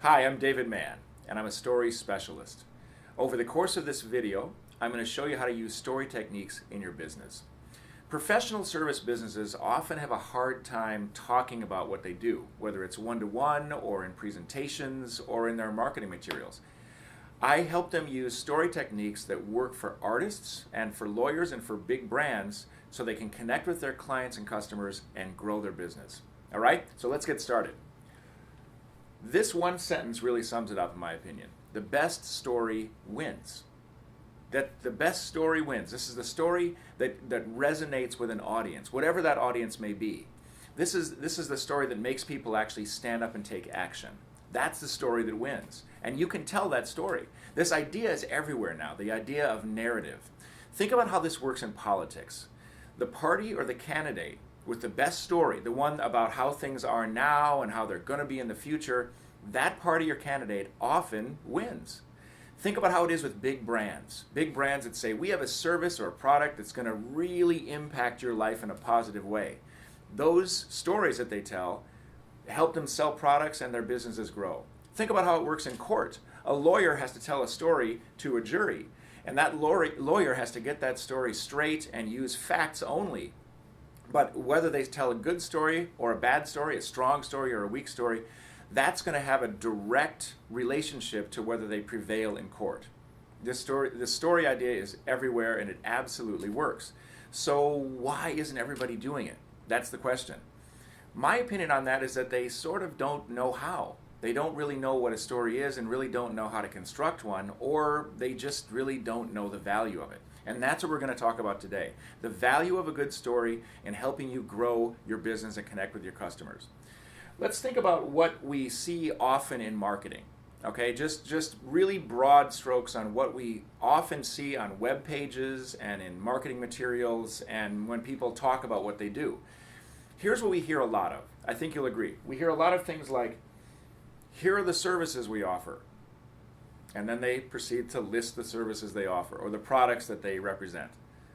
Hi, I'm David Mann, and I'm a story specialist. Over the course of this video, I'm going to show you how to use story techniques in your business. Professional service businesses often have a hard time talking about what they do, whether it's one-to-one or in presentations or in their marketing materials. I help them use story techniques that work for artists and for lawyers and for big brands so they can connect with their clients and customers and grow their business. All right, so let's get started. This one sentence really sums it up, in my opinion. The best story wins. That the best story wins. This is the story that resonates with an audience, whatever that audience may be. This is the story that makes people actually stand up and take action. That's the story that wins. And you can tell that story. This idea is everywhere now, the idea of narrative. Think about how this works in politics. The party or the candidate with the best story, the one about how things are now and how they're going to be in the future, that party or candidate often wins. Think about how it is with big brands. Big brands that say, we have a service or a product that's going to really impact your life in a positive way. Those stories that they tell help them sell products and their businesses grow. Think about how it works in court. A lawyer has to tell a story to a jury, and that lawyer has to get that story straight and use facts only. But whether they tell a good story or a bad story, a strong story or a weak story, that's going to have a direct relationship to whether they prevail in court. The story idea is everywhere and it absolutely works. So why isn't everybody doing it? That's the question. My opinion on that is that they sort of don't know how. They don't really know what a story is and really don't know how to construct one, or they just really don't know the value of it. And that's what we're going to talk about today. The value of a good story in helping you grow your business and connect with your customers. Let's think about what we see often in marketing. Okay, just really broad strokes on what we often see on web pages and in marketing materials and when people talk about what they do. Here's what we hear a lot of. I think you'll agree. We hear a lot of things like, here are the services we offer. And then they proceed to list the services they offer or the products that they represent.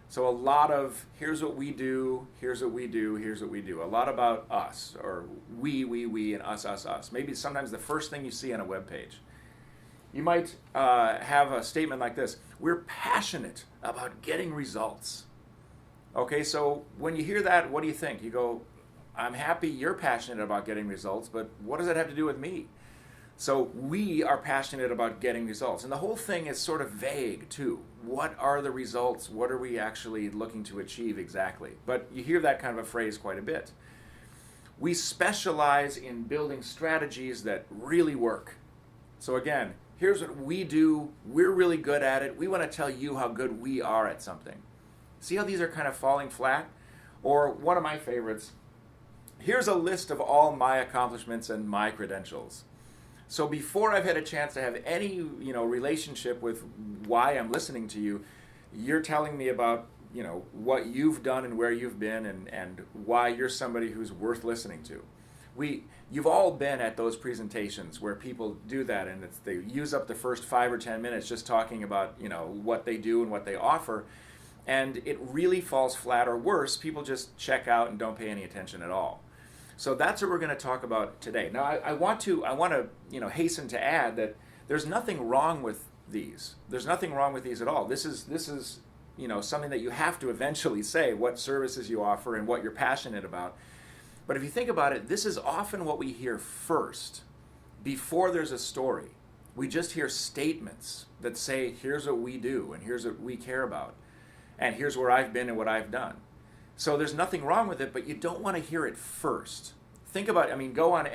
So a lot of, here's what we do, here's what we do, here's what we do. A lot about us, or we, and us. Maybe sometimes the first thing you see on a web page. You might have a statement like this: we're passionate about getting results. Okay, so when you hear that, what do you think? You go, I'm happy you're passionate about getting results, but what does that have to do with me? So we are passionate about getting results. And the whole thing is sort of vague too. What are the results? What are we actually looking to achieve exactly? But you hear that kind of a phrase quite a bit. We specialize in building strategies that really work. So again, here's what we do. We're really good at it. We want to tell you how good we are at something. See how these are kind of falling flat? Or one of my favorites, here's a list of all my accomplishments and my credentials. So before I've had a chance to have any, relationship with why I'm listening to you, you're telling me about, what you've done and where you've been and why you're somebody who's worth listening to. You've all been at those presentations where people do that and they use up the first 5 or 10 minutes just talking about, what they do and what they offer. And it really falls flat, or worse, people just check out and don't pay any attention at all. So that's what we're going to talk about today. Now, I want to hasten to add that there's nothing wrong with these. There's nothing wrong with these at all. This is something that you have to eventually say, what services you offer and what you're passionate about. But if you think about it, this is often what we hear first before there's a story. We just hear statements that say, here's what we do and here's what we care about and here's where I've been and what I've done. So there's nothing wrong with it, but you don't want to hear it first. Think about it. Go on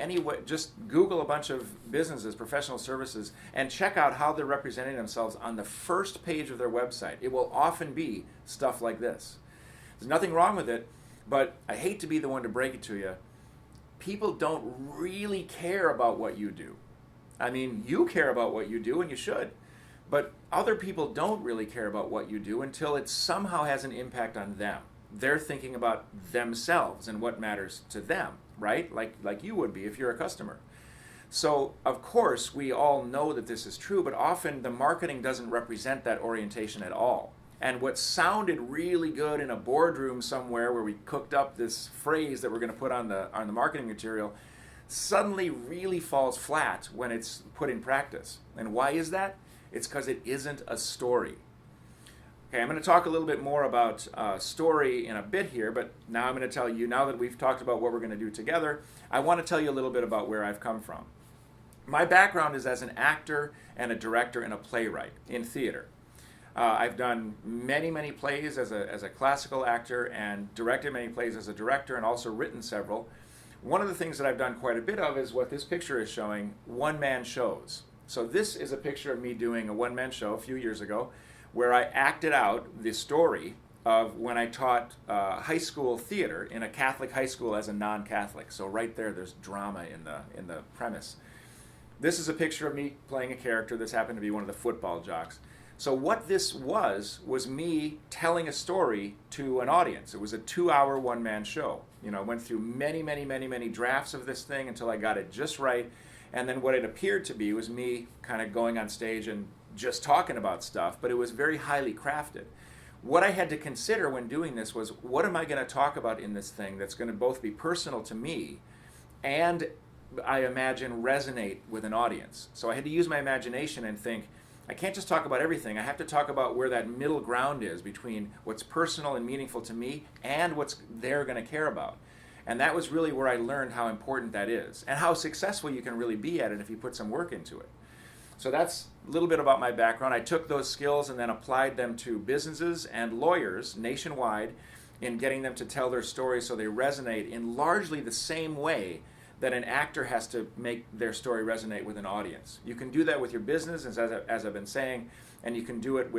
just Google a bunch of businesses, professional services, and check out how they're representing themselves on the first page of their website. It will often be stuff like this. There's nothing wrong with it, but I hate to be the one to break it to you. People don't really care about what you do. You care about what you do, and you should. But other people don't really care about what you do until it somehow has an impact on them. They're thinking about themselves and what matters to them, right? Like you would be if you're a customer. So, of course, we all know that this is true, but often the marketing doesn't represent that orientation at all. And what sounded really good in a boardroom somewhere where we cooked up this phrase that we're going to put on the marketing material suddenly really falls flat when it's put in practice. And why is that? It's because it isn't a story. Okay, I'm going to talk a little bit more about story in a bit here, but now I'm going to tell you, now that we've talked about what we're going to do together, I want to tell you a little bit about where I've come from. My background is as an actor and a director and a playwright in theater. I've done many, many plays as a classical actor and directed many plays as a director and also written several. One of the things that I've done quite a bit of is what this picture is showing, one-man shows. So this is a picture of me doing a one-man show a few years ago where I acted out the story of when I taught high school theater in a Catholic high school as a non-Catholic. So right there, there's drama in the premise. This is a picture of me playing a character. This happened to be one of the football jocks. So what this was me telling a story to an audience. It was a 2-hour one-man show. You know, I went through many, many, many, many drafts of this thing until I got it just right. And then what it appeared to be was me kind of going on stage and just talking about stuff, but it was very highly crafted. What I had to consider when doing this was, what am I going to talk about in this thing that's going to both be personal to me and, I imagine, resonate with an audience? So I had to use my imagination and think, I can't just talk about everything. I have to talk about where that middle ground is between what's personal and meaningful to me and what's they're going to care about. And that was really where I learned how important that is and how successful you can really be at it if you put some work into it. So that's a little bit about my background. I took those skills and then applied them to businesses and lawyers nationwide in getting them to tell their stories so they resonate in largely the same way that an actor has to make their story resonate with an audience. You can do that with your business, as I've been saying, and you can do it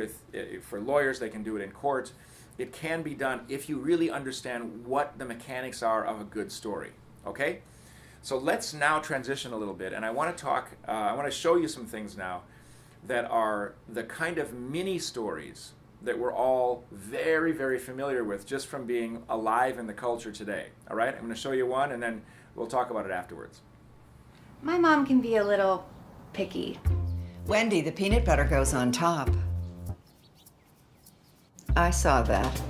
for lawyers. They can do it in court. It can be done if you really understand what the mechanics are of a good story. Okay? So let's now transition a little bit, and I want to show you some things now that are the kind of mini stories that we're all very, very familiar with just from being alive in the culture today. All right? I'm going to show you one, and then we'll talk about it afterwards. My mom can be a little picky. Wendy, the peanut butter goes on top. I saw that.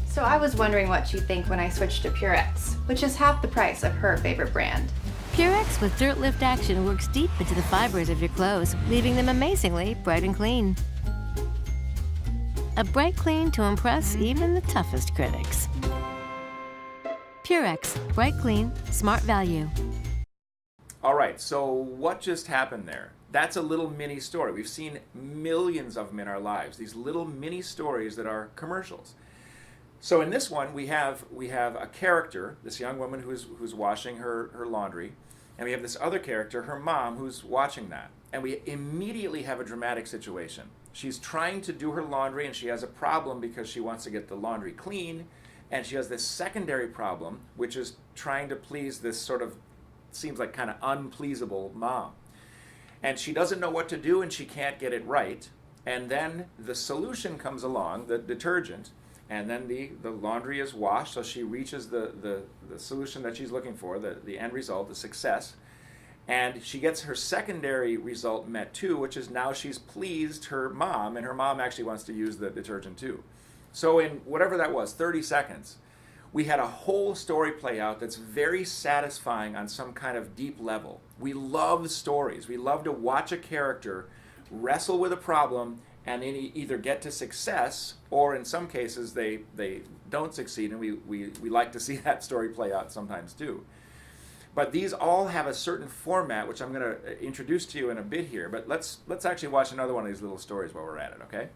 So I was wondering what she'd think when I switched to Purex, which is half the price of her favorite brand. Purex with Dirt Lift action works deep into the fibers of your clothes, leaving them amazingly bright and clean. A bright clean to impress even the toughest critics. Purex, bright clean, smart value. All right, so what just happened there? That's a little mini story. We've seen millions of them in our lives, these little mini stories that are commercials. So in this one, we have a character, this young woman who's washing her laundry, and we have this other character, her mom, who's watching that. And we immediately have a dramatic situation. She's trying to do her laundry, and she has a problem because she wants to get the laundry clean, and she has this secondary problem, which is trying to please this sort of, seems like kind of unpleasable mom. And she doesn't know what to do, and she can't get it right. And then the solution comes along, the detergent, and then the laundry is washed, so she reaches the solution that she's looking for, the end result, the success. And she gets her secondary result met too, which is now she's pleased her mom, and her mom actually wants to use the detergent too. So in whatever that was, 30 seconds, we had a whole story play out that's very satisfying on some kind of deep level. We love stories. We love to watch a character wrestle with a problem and then either get to success, or in some cases they don't succeed, and we like to see that story play out sometimes too. But these all have a certain format, which I'm going to introduce to you in a bit here. But let's actually watch another one of these little stories while we're at it, okay?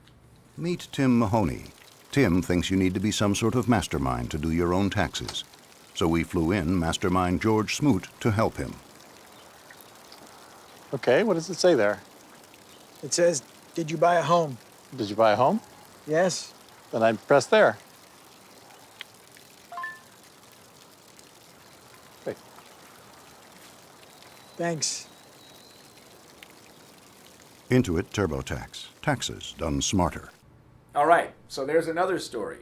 Meet Tim Mahoney. Tim thinks you need to be some sort of mastermind to do your own taxes. So we flew in mastermind George Smoot to help him. Okay, what does it say there? It says, "Did you buy a home?" Did you buy a home? Yes. Then I press there. Okay. Thanks. Intuit TurboTax. Taxes done smarter. All right, so there's another story.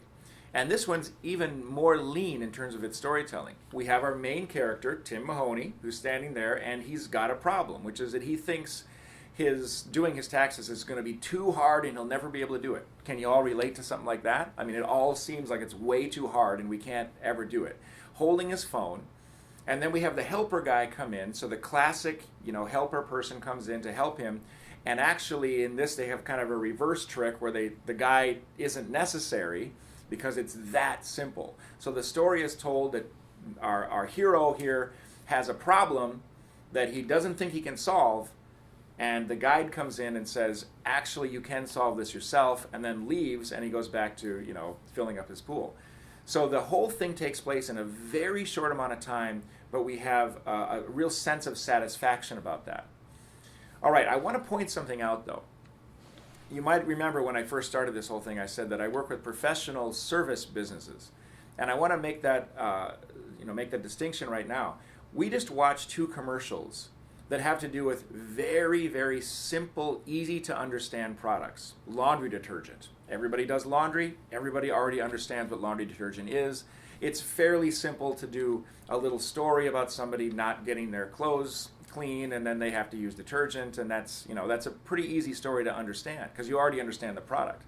And this one's even more lean in terms of its storytelling. We have our main character, Tim Mahoney, who's standing there, and he's got a problem, which is that he thinks doing his taxes is going to be too hard and he'll never be able to do it. Can you all relate to something like that? I mean, it all seems like it's way too hard and we can't ever do it. Holding his phone, And then we have the helper guy come in. So the classic, helper person comes in to help him. And actually in this, they have kind of a reverse trick where the guy isn't necessary because it's that simple. So the story is told that our hero here has a problem that he doesn't think he can solve. And the guide comes in and says, actually, you can solve this yourself, and then leaves, and he goes back to, filling up his pool. So the whole thing takes place in a very short amount of time, but we have a real sense of satisfaction about that. All right, I want to point something out, though. You might remember when I first started this whole thing, I said that I work with professional service businesses. And I want to make that, make that distinction right now. We just watched 2 commercials that have to do with very, very simple, easy to understand products. Laundry detergent. Everybody does laundry. Everybody already understands what laundry detergent is. It's fairly simple to do a little story about somebody not getting their clothes clean and then they have to use detergent, and that's a pretty easy story to understand because you already understand the product.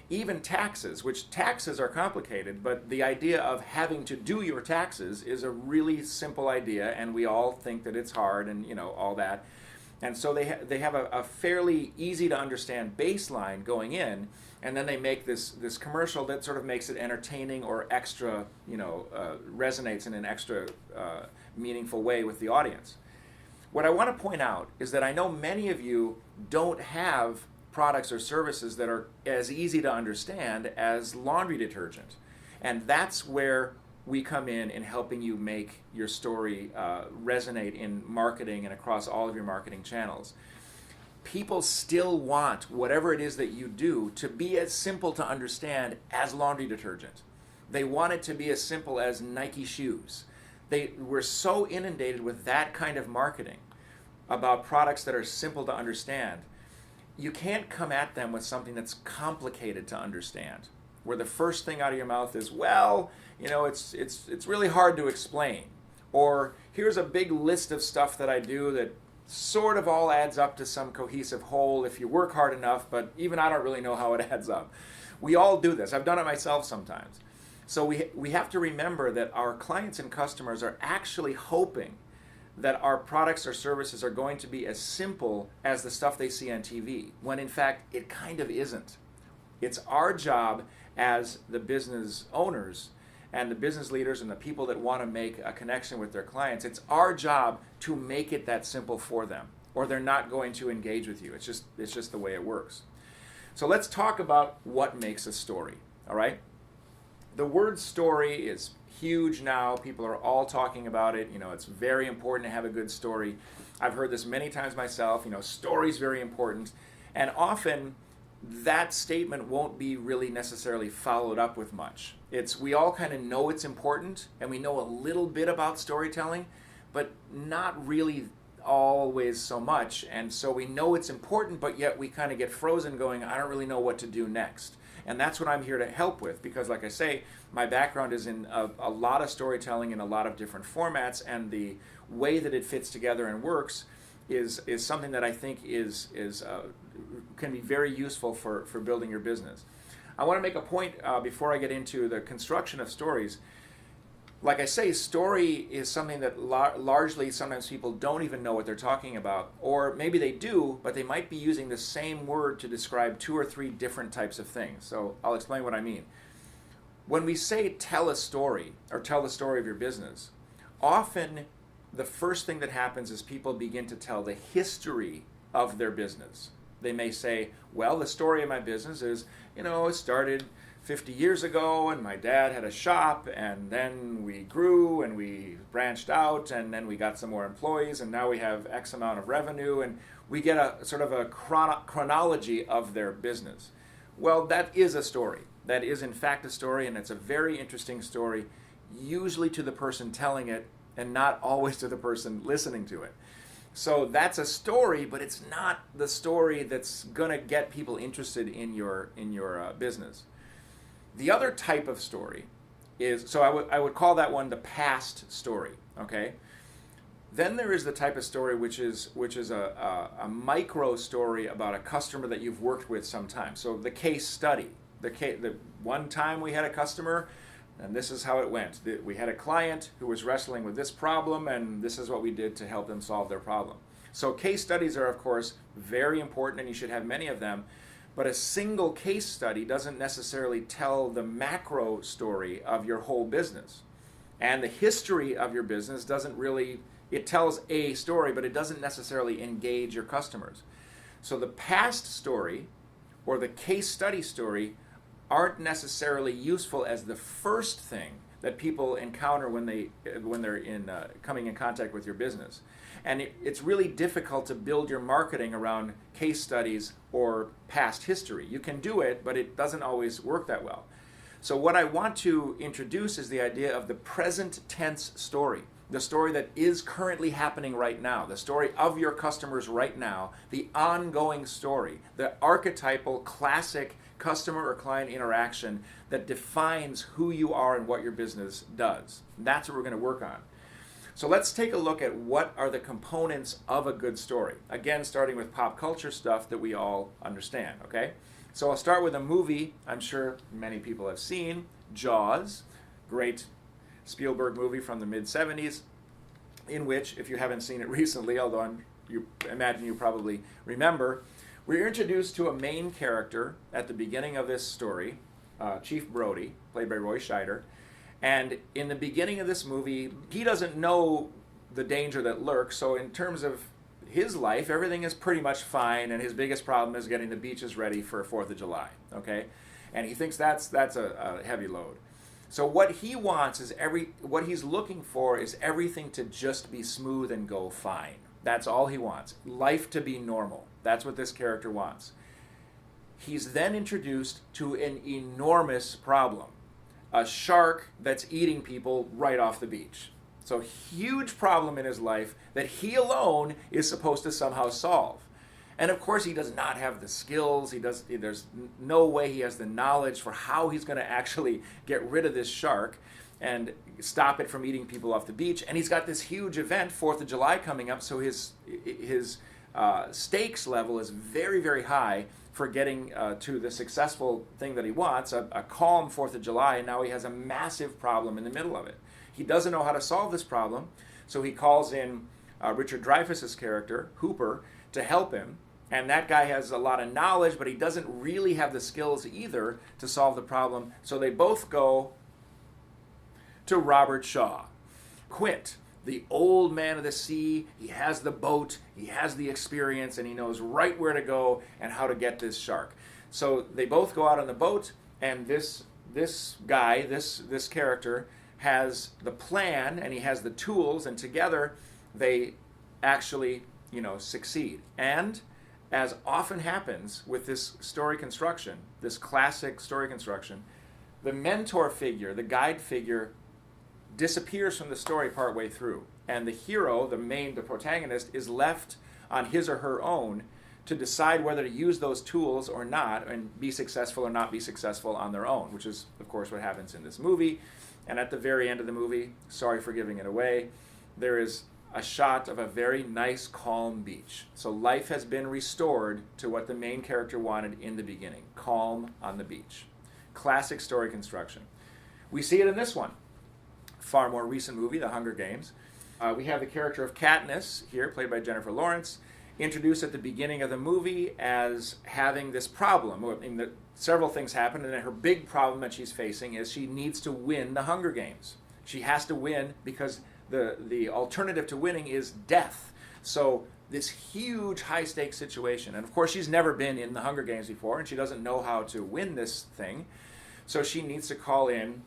Even taxes, which taxes are complicated, but the idea of having to do your taxes is a really simple idea, and we all think that it's hard and all that. And so they have a fairly easy to understand baseline going in, and then they make this commercial that sort of makes it entertaining or extra, resonates in an extra meaningful way with the audience. What I want to point out is that I know many of you don't have products or services that are as easy to understand as laundry detergent. And that's where we come in helping you make your story resonate in marketing and across all of your marketing channels. People still want whatever it is that you do to be as simple to understand as laundry detergent. They want it to be as simple as Nike shoes. We're so inundated with that kind of marketing about products that are simple to understand. You can't come at them with something that's complicated to understand, where the first thing out of your mouth is, well, it's really hard to explain. Or here's a big list of stuff that I do that sort of all adds up to some cohesive whole if you work hard enough, but even I don't really know how it adds up. We all do this. I've done it myself sometimes. So we have to remember that our clients and customers are actually hoping that our products or services are going to be as simple as the stuff they see on TV, when in fact it kind of isn't. It's our job as the business owners and the business leaders and the people that want to make a connection with their clients, it's our job to make it that simple for them, or they're not going to engage with you. It's just the way it works. So let's talk about what makes a story, all right? The word story is huge now. People are all talking about it. It's very important to have a good story. I've heard this many times myself. Story's very important. And often that statement won't be really necessarily followed up with much. We all kind of know it's important, and we know a little bit about storytelling, but not really always so much. And so we know it's important, but yet we kind of get frozen going, I don't really know what to do next. And that's what I'm here to help with, because like I say, my background is in a lot of storytelling in a lot of different formats, and the way that it fits together and works is something that I think can be very useful for building your business. I want to make a point before I get into the construction of stories. Like I say, story is something that largely sometimes people don't even know what they're talking about, or maybe they do, but they might be using the same word to describe 2 or 3 different types of things. So I'll explain what I mean. When we say tell a story or tell the story of your business, often the first thing that happens is people begin to tell the history of their business. They may say, well, the story of my business is, it started 50 years ago, and my dad had a shop, and then we grew and we branched out, and then we got some more employees, and now we have X amount of revenue, and we get a sort of a chronology of their business. Well, that is a story. That is in fact a story, and it's a very interesting story, usually to the person telling it and not always to the person listening to it. So that's a story, but it's not the story that's going to get people interested in your business. The other type of story is, so I would call that one the past story, okay? Then there is the type of story which is a micro story about a customer that you've worked with sometime. So the case study. The one time we had a customer, And this is how it went. We had a client who was wrestling with this problem, and this is what we did to help them solve their problem. So case studies are, of course, very important, and you should have many of them. But a single case study doesn't necessarily tell the macro story of your whole business. And the history of your business doesn't really, it tells a story, but it doesn't necessarily engage your customers. So the past story or the case study story aren't necessarily useful as the first thing that people encounter when they're coming in contact with your business. And it's really difficult to build your marketing around case studies or past history. You can do it, but it doesn't always work that well. So what I want to introduce is the idea of the present tense story, the story that is currently happening right now, the story of your customers right now, the ongoing story, the archetypal classic customer or client interaction that defines who you are and what your business does. That's what we're going to work on. So let's take a look at what are the components of a good story. Again, starting with pop culture stuff that we all understand, okay? So I'll start with a movie I'm sure many people have seen, Jaws, great Spielberg movie from the mid-70s, in which, if you haven't seen it recently, although you imagine you probably remember, we're introduced to a main character at the beginning of this story, Chief Brody, played by Roy Scheider. And in the beginning of this movie, he doesn't know the danger that lurks, so in terms of his life, everything is pretty much fine, and his biggest problem is getting the beaches ready for 4th of July, okay? And he thinks that's a heavy load. So what he wants is what he's looking for is everything to just be smooth and go fine. That's all he wants. Life to be normal. That's what this character wants. He's then introduced to an enormous problem. A shark that's eating people right off the beach. So huge problem in his life that he alone is supposed to somehow solve. And of course he does not have the skills, there's no way he has the knowledge for how he's going to actually get rid of this shark and stop it from eating people off the beach. And he's got this huge event, 4th of July, coming up, so his stakes level is very, very high for getting to the successful thing that he wants, a calm 4th of July, and now he has a massive problem in the middle of it. He doesn't know how to solve this problem, so he calls in Richard Dreyfuss's character, Hooper, to help him, and that guy has a lot of knowledge, but he doesn't really have the skills either to solve the problem, so they both go to Robert Shaw. Quint, the old man of the sea, he has the boat, he has the experience, and he knows right where to go and how to get this shark. So they both go out on the boat, and this guy, this character, has the plan, and he has the tools, and together they actually, succeed. And as often happens with this story construction, this classic story construction, the mentor figure, the guide figure, disappears from the story partway through, and the hero, the protagonist, is left on his or her own to decide whether to use those tools or not and be successful or not be successful on their own, which is, of course, what happens in this movie. And at the very end of the movie, sorry for giving it away, there is a shot of a very nice, calm beach. So life has been restored to what the main character wanted in the beginning, calm on the beach. Classic story construction. We see it in this one. Far more recent movie, The Hunger Games. We have the character of Katniss here, played by Jennifer Lawrence, introduced at the beginning of the movie as having this problem. Several things happen, and her big problem that she's facing is she needs to win the Hunger Games. She has to win because the alternative to winning is death. So this huge high-stakes situation. And of course, she's never been in the Hunger Games before, and she doesn't know how to win this thing. So she needs to call in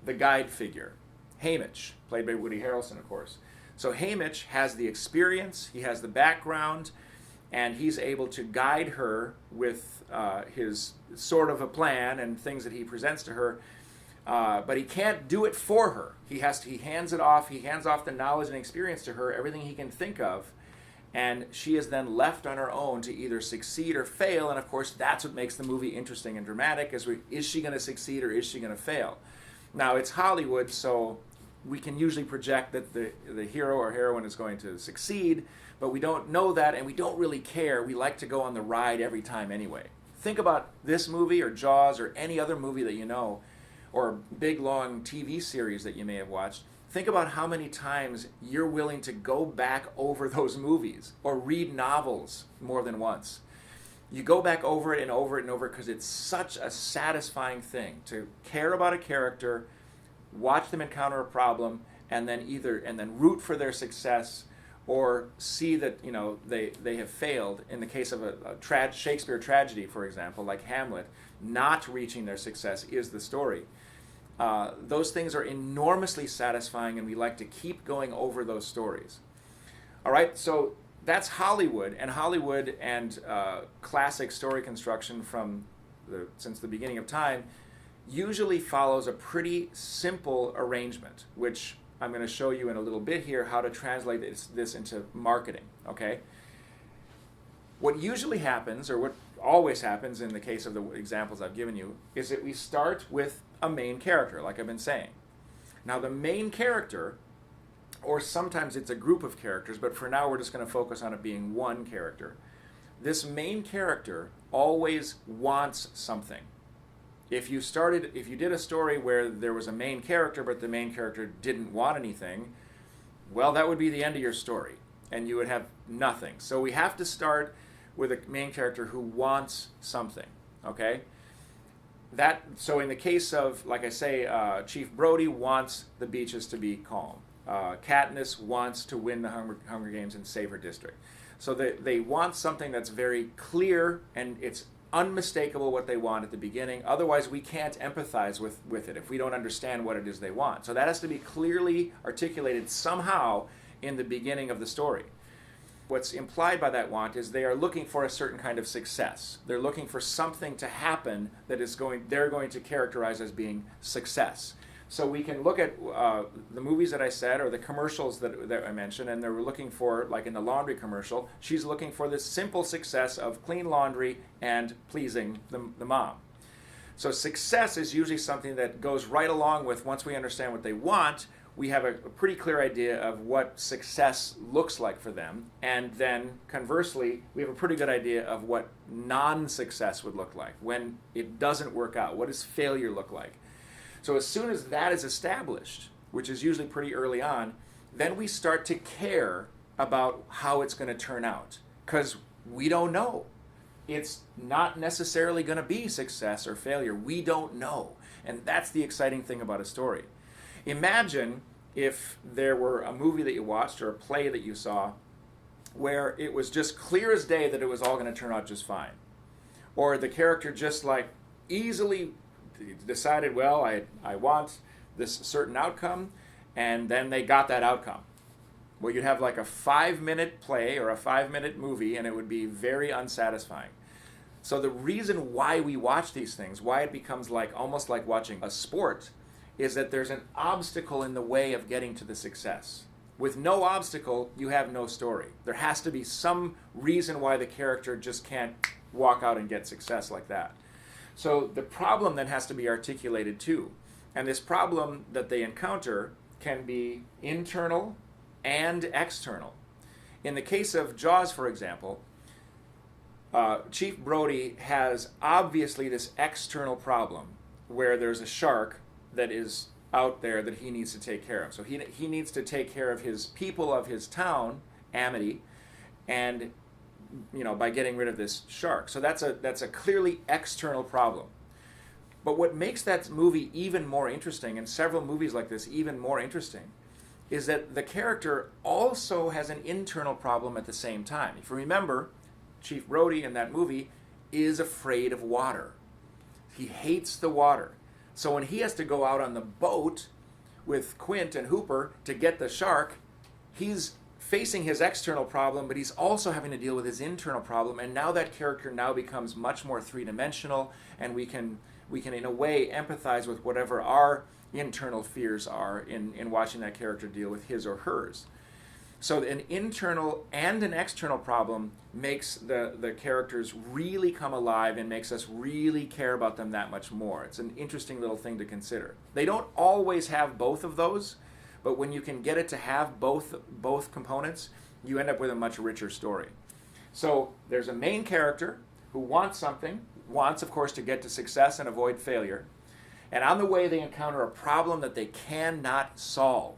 the guide figure. Haymitch, played by Woody Harrelson, of course. So Haymitch has the experience, he has the background, and he's able to guide her with his sort of a plan and things that he presents to her, but he can't do it for her. He hands off the knowledge and experience to her, everything he can think of, and she is then left on her own to either succeed or fail, and of course that's what makes the movie interesting and dramatic, is she going to succeed or is she going to fail? Now, it's Hollywood, so we can usually project that the hero or heroine is going to succeed, but we don't know that, and we don't really care. We like to go on the ride every time anyway. Think about this movie or Jaws or any other movie that you know. or big long TV series that you may have watched, think about how many times you're willing to go back over those movies or read novels more than once. You go back over it and over it and over because it's such a satisfying thing to care about a character, watch them encounter a problem, and then root for their success, or see that they have failed. In the case of a Shakespeare tragedy, for example, like Hamlet, not reaching their success is the story. Those things are enormously satisfying, and we like to keep going over those stories. All right, so that's Hollywood, and classic story construction since the beginning of time usually follows a pretty simple arrangement, which I'm going to show you in a little bit here how to translate this into marketing, okay? What usually happens, or what always happens in the case of the examples I've given you, is that we start with a main character, like I've been saying. Now the main character, or sometimes it's a group of characters, but for now we're just going to focus on it being one character. This main character always wants something. If you did a story where there was a main character, but the main character didn't want anything, well, that would be the end of your story, and you would have nothing. So we have to start with a main character who wants something, okay? So in the case of, like I say, Chief Brody wants the beaches to be calm. Katniss wants to win the Hunger Games and save her district. So they want something that's very clear, and it's unmistakable what they want at the beginning. Otherwise, we can't empathize with it if we don't understand what it is they want. So that has to be clearly articulated somehow in the beginning of the story. What's implied by that want is they are looking for a certain kind of success. They're looking for something to happen that they're going to characterize as being success. So we can look at the movies that I said, or the commercials that I mentioned, and they're looking for, like in the laundry commercial, she's looking for this simple success of clean laundry and pleasing the mom. So success is usually something that goes right along with, once we understand what they want, we have a pretty clear idea of what success looks like for them, and then conversely, we have a pretty good idea of what non-success would look like, when it doesn't work out. What does failure look like? So as soon as that is established, which is usually pretty early on, then we start to care about how it's going to turn out, because we don't know. It's not necessarily going to be success or failure. We don't know. And that's the exciting thing about a story. Imagine if there were a movie that you watched or a play that you saw where it was just clear as day that it was all going to turn out just fine. Or the character just like easily decided, well, I want this certain outcome, and then they got that outcome. Well, you'd have like a 5-minute play or a 5-minute movie, and it would be very unsatisfying. So the reason why we watch these things, why it becomes like almost like watching a sport, is that there's an obstacle in the way of getting to the success. With no obstacle, you have no story. There has to be some reason why the character just can't walk out and get success like that. So the problem then has to be articulated too. And this problem that they encounter can be internal and external. In the case of Jaws, for example, Chief Brody has obviously this external problem where there's a shark that is out there that he needs to take care of. So he needs to take care of his people of his town, Amity, and by getting rid of this shark. So that's a clearly external problem. But what makes that movie even more interesting, and several movies like this even more interesting, is that the character also has an internal problem at the same time. If you remember, Chief Brody in that movie is afraid of water. He hates the water. So when he has to go out on the boat with Quint and Hooper to get the shark, he's facing his external problem, but he's also having to deal with his internal problem. And now that character now becomes much more three-dimensional, and we can in a way empathize with whatever our internal fears are in watching that character deal with his or hers. So an internal and an external problem makes the characters really come alive and makes us really care about them that much more. It's an interesting little thing to consider. They don't always have both of those, but when you can get it to have both components, you end up with a much richer story. So there's a main character who wants something, wants, of course, to get to success and avoid failure. And on the way, they encounter a problem that they cannot solve.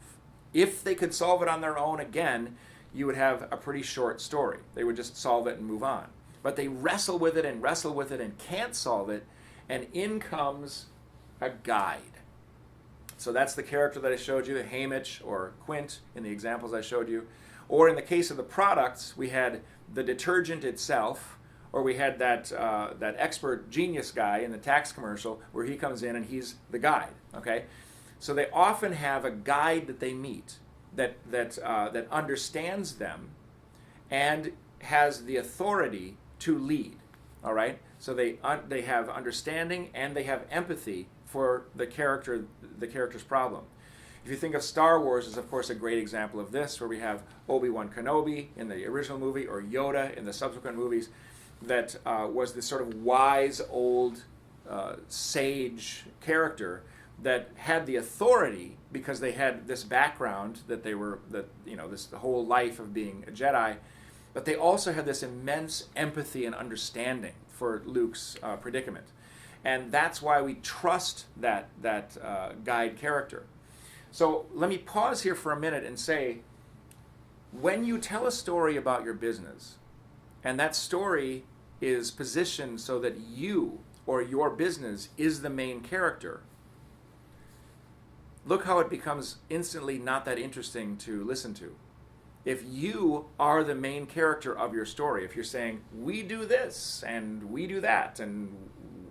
If they could solve it on their own, again, you would have a pretty short story. They would just solve it and move on. But they wrestle with it and can't solve it, and in comes a guide. So that's the character that I showed you, Hamish or Quint in the examples I showed you. Or in the case of the products, we had the detergent itself, or we had that expert genius guy in the tax commercial where he comes in and he's the guide. Okay, so they often have a guide that they meet that understands them and has the authority to lead. All right, so they have understanding and they have empathy for the character's problem. If you think of Star Wars is of course a great example of this, where we have Obi-Wan Kenobi in the original movie or Yoda in the subsequent movies, that was this sort of wise old sage character that had the authority because they had this background that this the whole life of being a Jedi, but they also had this immense empathy and understanding for Luke's predicament. And that's why we trust that guide character. So let me pause here for a minute and say, when you tell a story about your business, and that story is positioned so that you or your business is the main character, look how it becomes instantly not that interesting to listen to. If you are the main character of your story, if you're saying, we do this and we do that, and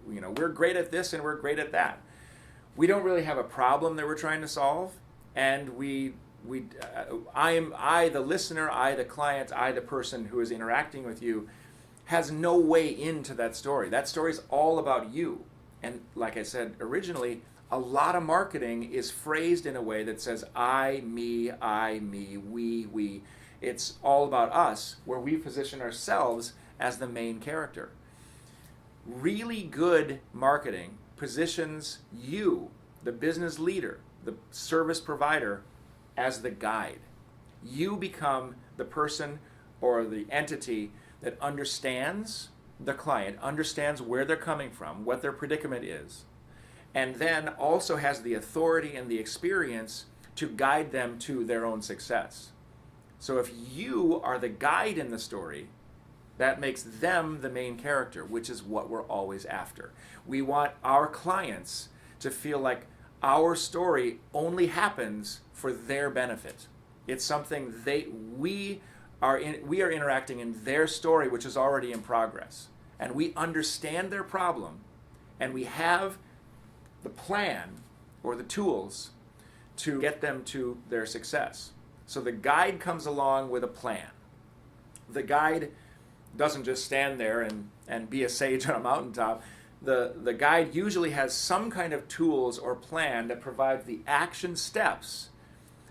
we're great at this and we're great at that, we don't really have a problem that we're trying to solve, and I, the listener, I, the client, I, the person who is interacting with you, has no way into that story. That story is all about you. And like I said originally, a lot of marketing is phrased in a way that says I, me, we. It's all about us, where we position ourselves as the main character. Really good marketing positions you, the business leader, the service provider, as the guide. You become the person or the entity that understands the client, understands where they're coming from, what their predicament is, and then also has the authority and the experience to guide them to their own success. So if you are the guide in the story, that makes them the main character, which is what we're always after. We want our clients to feel like our story only happens for their benefit. It's something we are interacting in their story, which is already in progress. And we understand their problem, and we have the plan or the tools to get them to their success. So the guide comes along with a plan. The guide doesn't just stand there and be a sage on a mountaintop. The guide usually has some kind of tools or plan that provides the action steps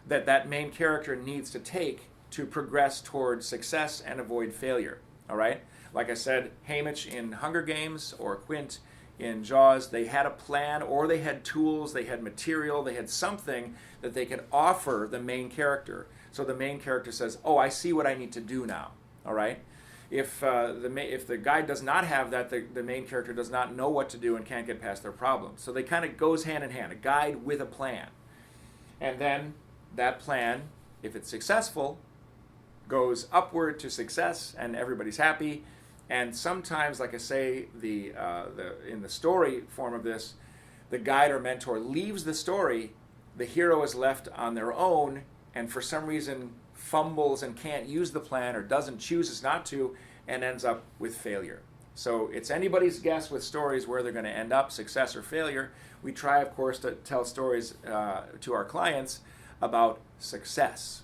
that main character needs to take to progress toward success and avoid failure. All right? Like I said, Hamish in Hunger Games or Quint in Jaws, they had a plan, or they had tools, they had material, they had something that they could offer the main character. So the main character says, oh, I see what I need to do now. All right? If the guide does not have that, the main character does not know what to do and can't get past their problem. So they kind of goes hand in hand, a guide with a plan. And then that plan, if it's successful, goes upward to success and everybody's happy. And sometimes, like I say, in the story form of this, the guide or mentor leaves the story, the hero is left on their own, and for some reason fumbles and can't use the plan or chooses not to, and ends up with failure. So it's anybody's guess with stories where they're going to end up, success or failure. We try, of course, to tell stories to our clients about success.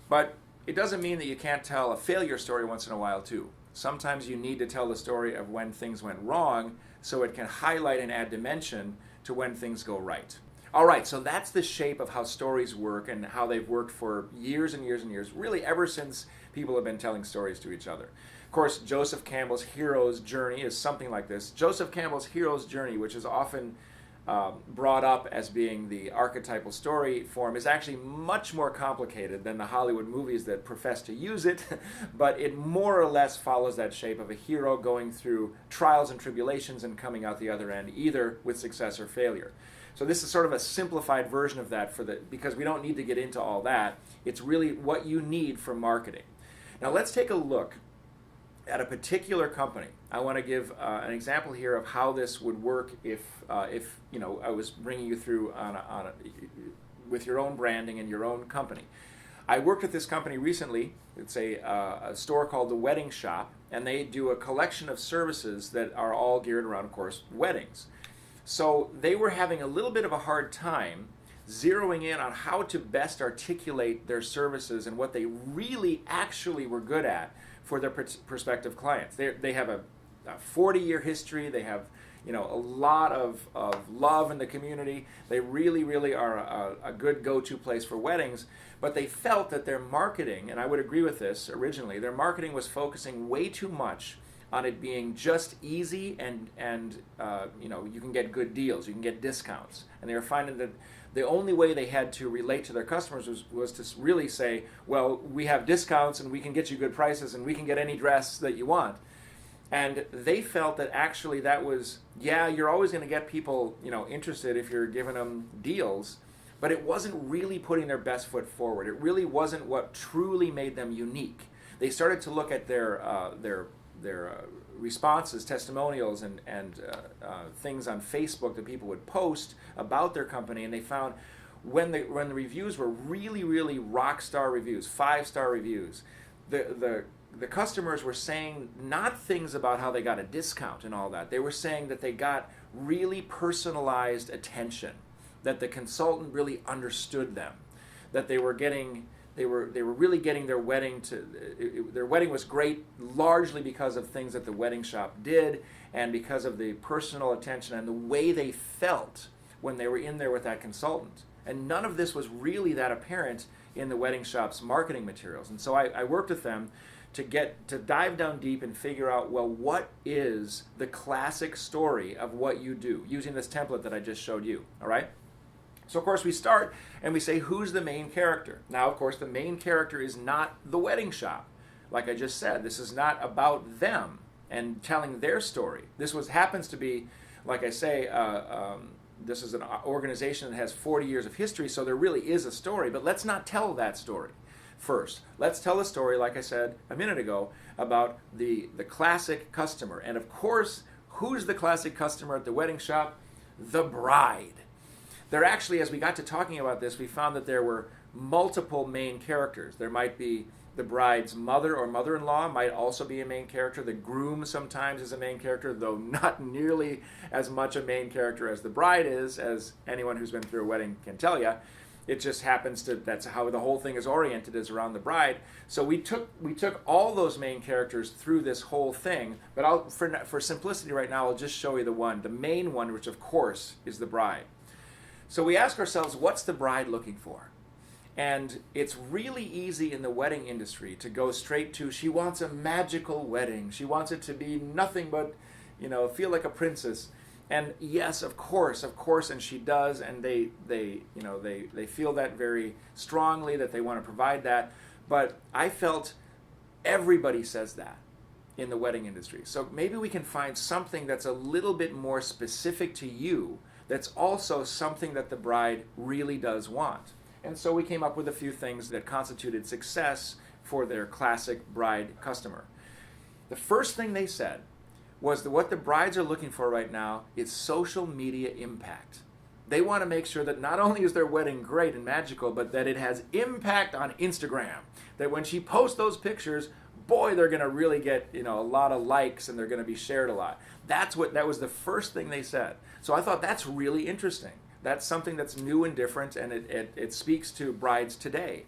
But it doesn't mean that you can't tell a failure story once in a while too. Sometimes you need to tell the story of when things went wrong so it can highlight and add dimension to when things go right. All right, so that's the shape of how stories work and how they've worked for years and years and years, really ever since people have been telling stories to each other. Of course, Joseph Campbell's hero's journey is something like this. Joseph Campbell's hero's journey, which is often brought up as being the archetypal story form is actually much more complicated than the Hollywood movies that profess to use it, but it more or less follows that shape of a hero going through trials and tribulations and coming out the other end either with success or failure. So this is sort of a simplified version of that because we don't need to get into all that. It's really what you need for marketing. Now let's take a look at a particular company. I want to give an example here of how this would work if you know, I was bringing you through with your own branding and your own company. I worked with this company recently. It's a store called The Wedding Shop, and they do a collection of services that are all geared around, of course, weddings. So they were having a little bit of a hard time zeroing in on how to best articulate their services and what they really actually were good at for their prospective clients. They have a 40-year history. They have, you know, a lot of love in the community. They really are a good go-to place for weddings. But they felt that their marketing, and I would agree with this originally, their marketing was focusing way too much on it being just easy and you know, you can get good deals, you can get discounts. And they were finding that the only way they had to relate to their customers was to really say, well, we have discounts and we can get you good prices and we can get any dress that you want. And they felt that actually that was, yeah, you're always going to get people, you know, interested if you're giving them deals, but it wasn't really putting their best foot forward. It really wasn't what truly made them unique. They started to look at their responses, testimonials, and things on Facebook that people would post about their company, and they found when the reviews were really rock star reviews, 5-star reviews, the customers were saying not things about how they got a discount and all that. They were saying that they got really personalized attention, that the consultant really understood them, that they were getting. They were really getting their wedding their wedding was great largely because of things that the wedding shop did and because of the personal attention and the way they felt when they were in there with that consultant. And none of this was really that apparent in the wedding shop's marketing materials. And so I worked with them to dive down deep and figure out, well, what is the classic story of what you do using this template that I just showed you, all right? So, of course, we start and we say, who's the main character? Now, of course, the main character is not the wedding shop. Like I just said, this is not about them and telling their story. This happens to be, like I say, this is an organization that has 40 years of history, so there really is a story. But let's not tell that story first. Let's tell a story, like I said a minute ago, about the classic customer. And, of course, who's the classic customer at the wedding shop? The bride. There actually, as we got to talking about this, we found that there were multiple main characters. There might be the bride's mother or mother-in-law might also be a main character. The groom sometimes is a main character, though not nearly as much a main character as the bride is, as anyone who's been through a wedding can tell you. It just happens that's how the whole thing is oriented, is around the bride. So we took all those main characters through this whole thing, but for simplicity right now, I'll just show you the main one, which of course is the bride. So we ask ourselves, what's the bride looking for? And it's really easy in the wedding industry to go straight to, she wants a magical wedding. She wants it to be nothing but, you know, feel like a princess. And yes, of course, and she does, and they feel that very strongly, that they want to provide that. But I felt everybody says that in the wedding industry. So maybe we can find something that's a little bit more specific to you, that's also something that the bride really does want. And so we came up with a few things that constituted success for their classic bride customer. The first thing they said was that what the brides are looking for right now is social media impact. They want to make sure that not only is their wedding great and magical, but that it has impact on Instagram. That when she posts those pictures, boy, they're going to really get, you know, a lot of likes and they're going to be shared a lot. That was the first thing they said. So I thought that's really interesting. That's something that's new and different, and it speaks to brides today.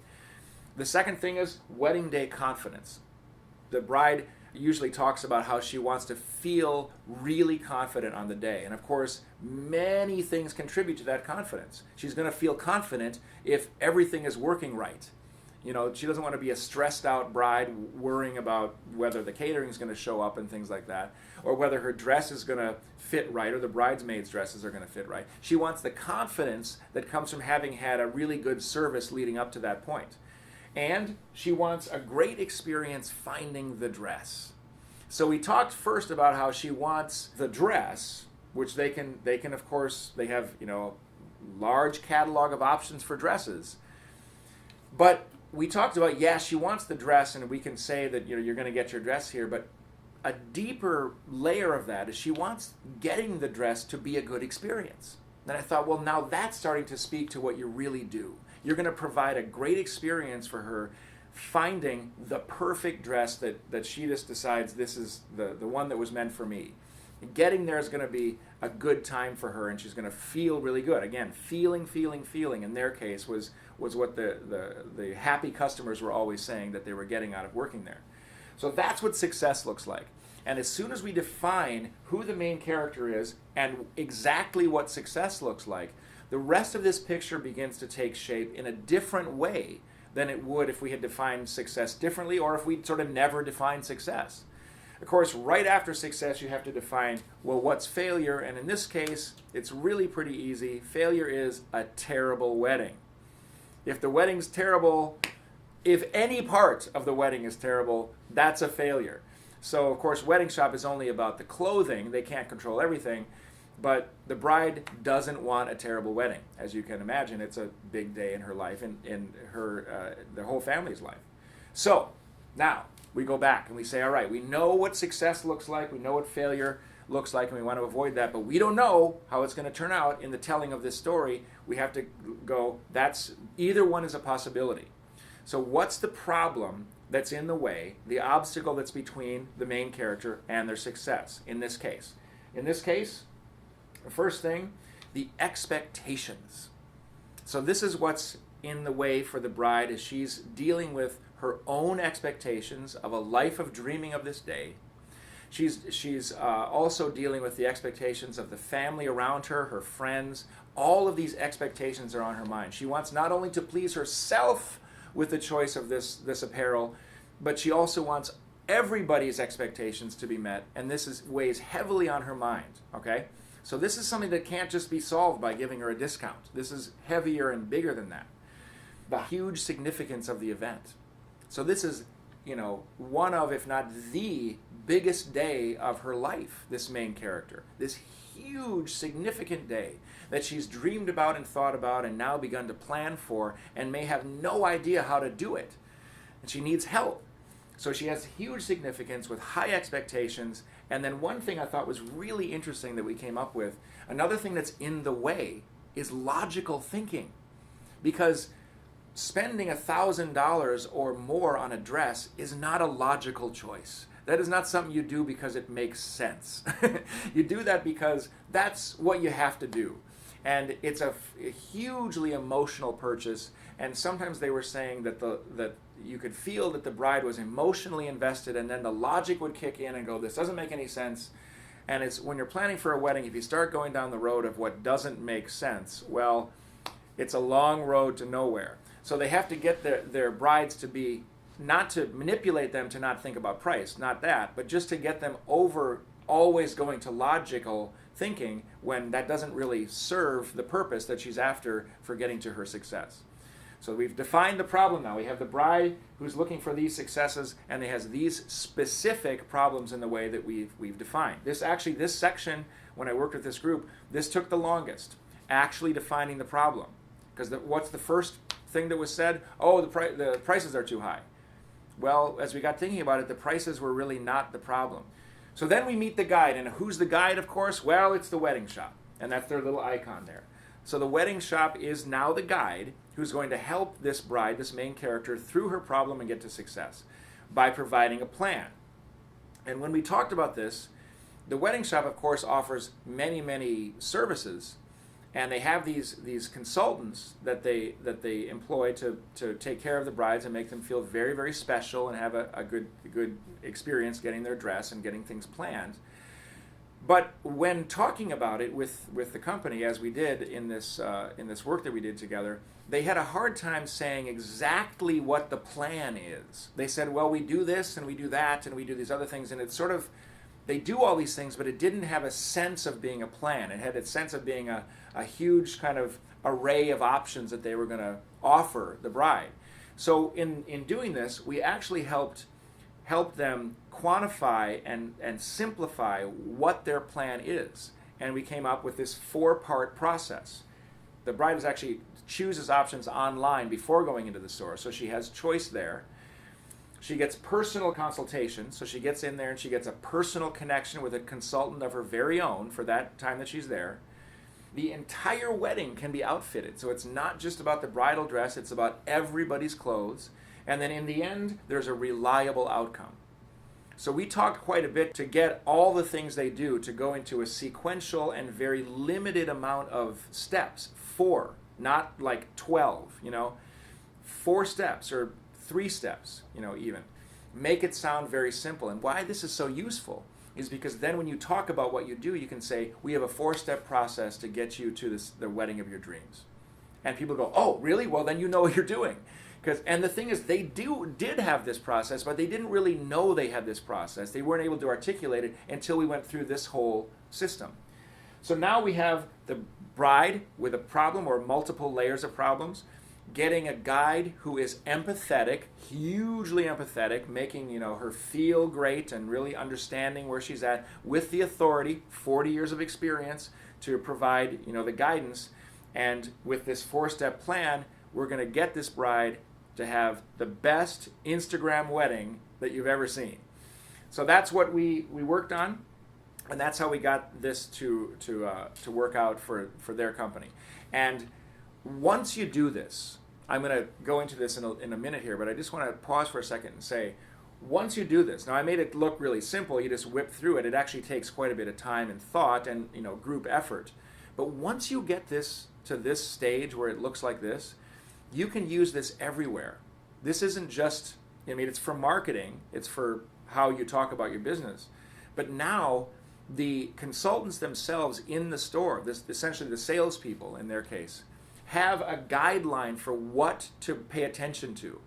The second thing is wedding day confidence. The bride usually talks about how she wants to feel really confident on the day. And of course, many things contribute to that confidence. She's going to feel confident if everything is working right. You know, she doesn't want to be a stressed out bride worrying about whether the catering is going to show up and things like that, or whether her dress is going to fit right, or the bridesmaids' dresses are going to fit right. She wants the confidence that comes from having had a really good service leading up to that point. And she wants a great experience finding the dress. So we talked first about how she wants the dress, which they can of course, they have, you know, large catalog of options for dresses. But we talked about, yeah, she wants the dress, and we can say that, you know, you're going to get your dress here, but a deeper layer of that is she wants getting the dress to be a good experience. And I thought, well, now that's starting to speak to what you really do. You're going to provide a great experience for her, finding the perfect dress that she just decides this is the one that was meant for me. Getting there is going to be a good time for her, and she's going to feel really good. Again, feeling in their case was what the happy customers were always saying that they were getting out of working there. So that's what success looks like. And as soon as we define who the main character is and exactly what success looks like, the rest of this picture begins to take shape in a different way than it would if we had defined success differently, or if we'd sort of never defined success. Of course, right after success, you have to define, well, what's failure? And in this case, it's really pretty easy. Failure is a terrible wedding. If the wedding's terrible, if any part of the wedding is terrible, that's a failure. So, of course, Wedding Shop is only about the clothing. They can't control everything. But the bride doesn't want a terrible wedding. As you can imagine, it's a big day in her life, in her the whole family's life. So, now, we go back and we say, all right, we know what success looks like, we know what failure looks like, and we want to avoid that, but we don't know how it's going to turn out in the telling of this story. We have to go, that's either one is a possibility. So what's the problem that's in the way, the obstacle that's between the main character and their success in this case? In this case, the first thing, the expectations. So this is what's in the way for the bride as she's dealing with her own expectations of a life of dreaming of this day. She's also dealing with the expectations of the family around her, her friends. All of these expectations are on her mind. She wants not only to please herself with the choice of this apparel, but she also wants everybody's expectations to be met, and this weighs heavily on her mind, okay? So this is something that can't just be solved by giving her a discount. This is heavier and bigger than that. The huge significance of the event. So this is, you know, one of, if not the biggest day of her life, this main character. This huge, significant day that she's dreamed about and thought about and now begun to plan for and may have no idea how to do it. And she needs help. So she has huge significance with high expectations. And then one thing I thought was really interesting that we came up with, another thing that's in the way is logical thinking. Because spending $1,000 or more on a dress is not a logical choice. That is not something you do because it makes sense. You do that because that's what you have to do. And it's a hugely emotional purchase. And sometimes they were saying that that you could feel that the bride was emotionally invested, and then the logic would kick in and go, this doesn't make any sense. And it's when you're planning for a wedding, if you start going down the road of what doesn't make sense, well, it's a long road to nowhere. So they have to get their brides to be, not to manipulate them to not think about price, not that, but just to get them over always going to logical thinking when that doesn't really serve the purpose that she's after for getting to her success. So we've defined the problem now. We have the bride who's looking for these successes, and it has these specific problems in the way that we've defined. This section, when I worked with this group, this took the longest, actually defining the problem. Because what's the first thing that was said? Oh, the prices are too high. Well, as we got thinking about it, the prices were really not the problem. So then we meet the guide, and who's the guide, of course? Well, it's the Wedding Shop, and that's their little icon there. So the Wedding Shop is now the guide who's going to help this bride, this main character, through her problem and get to success by providing a plan. And when we talked about this, the Wedding Shop, of course, offers many, many services. And they have these consultants that they employ to take care of the brides and make them feel very, very special and have a good experience getting their dress and getting things planned. But when talking about it with the company, as we did in this work that we did together, they had a hard time saying exactly what the plan is. They said, well, we do this and we do that and we do these other things, and it's sort of, they do all these things, but it didn't have a sense of being a plan. It had a sense of being a huge kind of array of options that they were going to offer the bride. So in doing this, we actually helped them quantify and simplify what their plan is. And we came up with this 4-part process. The bride actually chooses options online before going into the store, so she has choice there. She gets personal consultation, so she gets in there and she gets a personal connection with a consultant of her very own for that time that she's there. The entire wedding can be outfitted, so it's not just about the bridal dress, it's about everybody's clothes. And then in the end, there's a reliable outcome. So we talked quite a bit to get all the things they do to go into a sequential and very limited amount of steps. 4, not like 12, 4 steps or 3 steps, even. Make it sound very simple. And why this is so useful is because then when you talk about what you do, you can say, we have a 4-step process to get you to the wedding of your dreams. And people go, oh, really? Well, then you know what you're doing. And the thing is, they did have this process, but they didn't really know they had this process. They weren't able to articulate it until we went through this whole system. So now we have the bride with a problem or multiple layers of problems, getting a guide who is empathetic, hugely empathetic, making her feel great and really understanding where she's at, with the authority, 40 years of experience, to provide the guidance. And with this 4-step plan, we're going to get this bride to have the best Instagram wedding that you've ever seen. So that's what we worked on, and that's how we got this to work out for their company. And once you do this, I'm going to go into this in a minute here, but I just want to pause for a second and say, once you do this, now I made it look really simple, you just whip through it. It actually takes quite a bit of time and thought and group effort. But once you get this to this stage where it looks like this, you can use this everywhere. This isn't just, it's for marketing, it's for how you talk about your business. But now the consultants themselves in the store, essentially the salespeople in their case, have a guideline for what to pay attention to.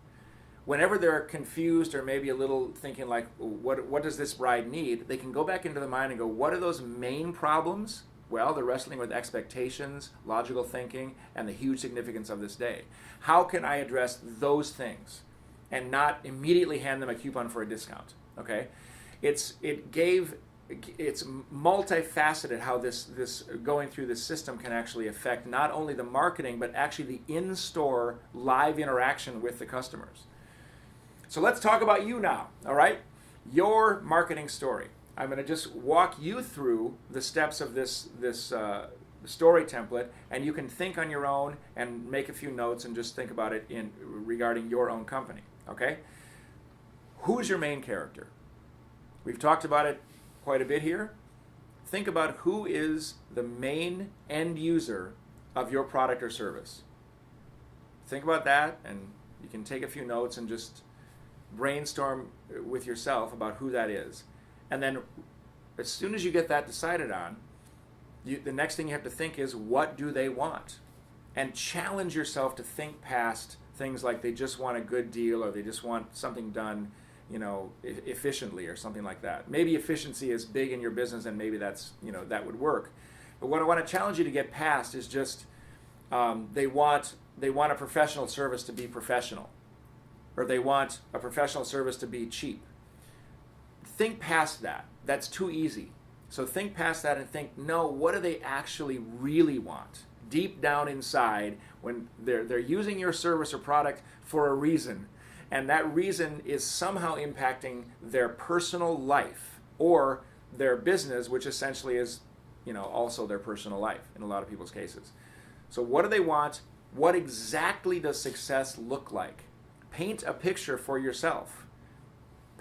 Whenever they're confused or maybe a little thinking like, what does this bride need? They can go back into the mind and go, what are those main problems? Well, they're wrestling with expectations, logical thinking, and the huge significance of this day. How can I address those things and not immediately hand them a coupon for a discount? Okay, it's multifaceted how this going through this system can actually affect not only the marketing but actually the in-store live interaction with the customers. So let's talk about you now. All right, your marketing story. I'm going to just walk you through the steps of this story template, and you can think on your own and make a few notes and just think about it regarding your own company. Okay? Who's your main character? We've talked about it quite a bit here. Think about who is the main end user of your product or service. Think about that, and you can take a few notes and just brainstorm with yourself about who that is. And then as soon as you get that decided on, the next thing you have to think is, what do they want? And challenge yourself to think past things like they just want a good deal or they just want something done, efficiently or something like that. Maybe efficiency is big in your business and maybe that's, that would work. But what I want to challenge you to get past is just they want a professional service to be professional, or they want a professional service to be cheap. Think past that. That's too easy. So think past that and think, no, what do they actually really want? Deep down inside, when they're using your service or product for a reason, and that reason is somehow impacting their personal life or their business, which essentially is, also their personal life in a lot of people's cases. So what do they want? What exactly does success look like? Paint a picture for yourself.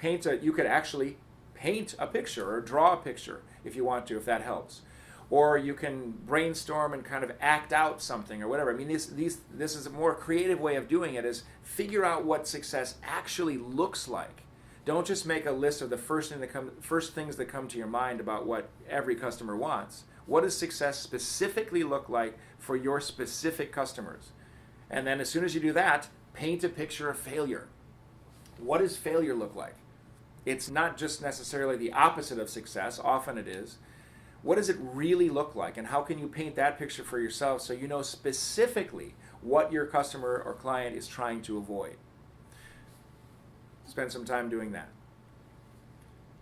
You could actually paint a picture or draw a picture if you want to, if that helps. Or you can brainstorm and kind of act out something or whatever. I mean, this is a more creative way of doing it, is figure out what success actually looks like. Don't just make a list of the first things that come to your mind about what every customer wants. What does success specifically look like for your specific customers? And then as soon as you do that, paint a picture of failure. What does failure look like? It's not just necessarily the opposite of success, often it is. What does it really look like, and how can you paint that picture for yourself so you know specifically what your customer or client is trying to avoid? Spend some time doing that.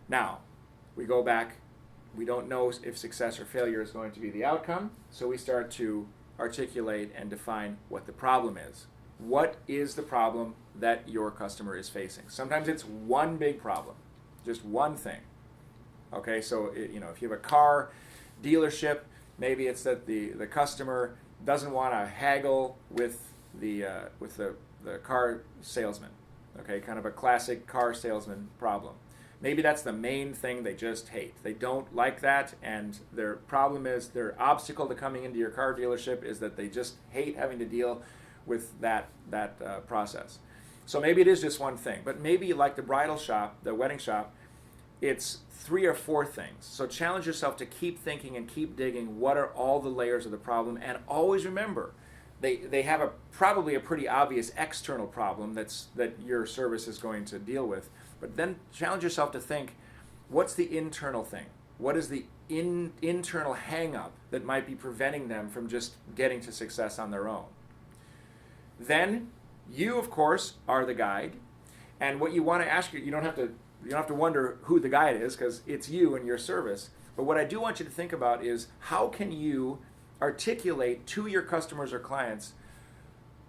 Now, we go back. We don't know if success or failure is going to be the outcome, so we start to articulate and define what the problem is. What is the problem that your customer is facing? Sometimes it's one big problem, just one thing. Okay, so if you have a car dealership, maybe it's that the customer doesn't want to haggle with the car salesman. Okay, kind of a classic car salesman problem. Maybe that's the main thing they just hate. They don't like that, and their problem is, their obstacle to coming into your car dealership is that they just hate having to deal with that process. So maybe it is just one thing, but maybe like the bridal shop, the wedding shop, it's 3 or 4 things. So challenge yourself to keep thinking and keep digging. What are all the layers of the problem? And always remember, they have probably a pretty obvious external problem that your service is going to deal with. But then challenge yourself to think, what's the internal thing? What is the internal hang-up that might be preventing them from just getting to success on their own? Then you, of course, are the guide. And what you want to ask, you don't have to wonder who the guide is, because it's you and your service. But what I do want you to think about is, how can you articulate to your customers or clients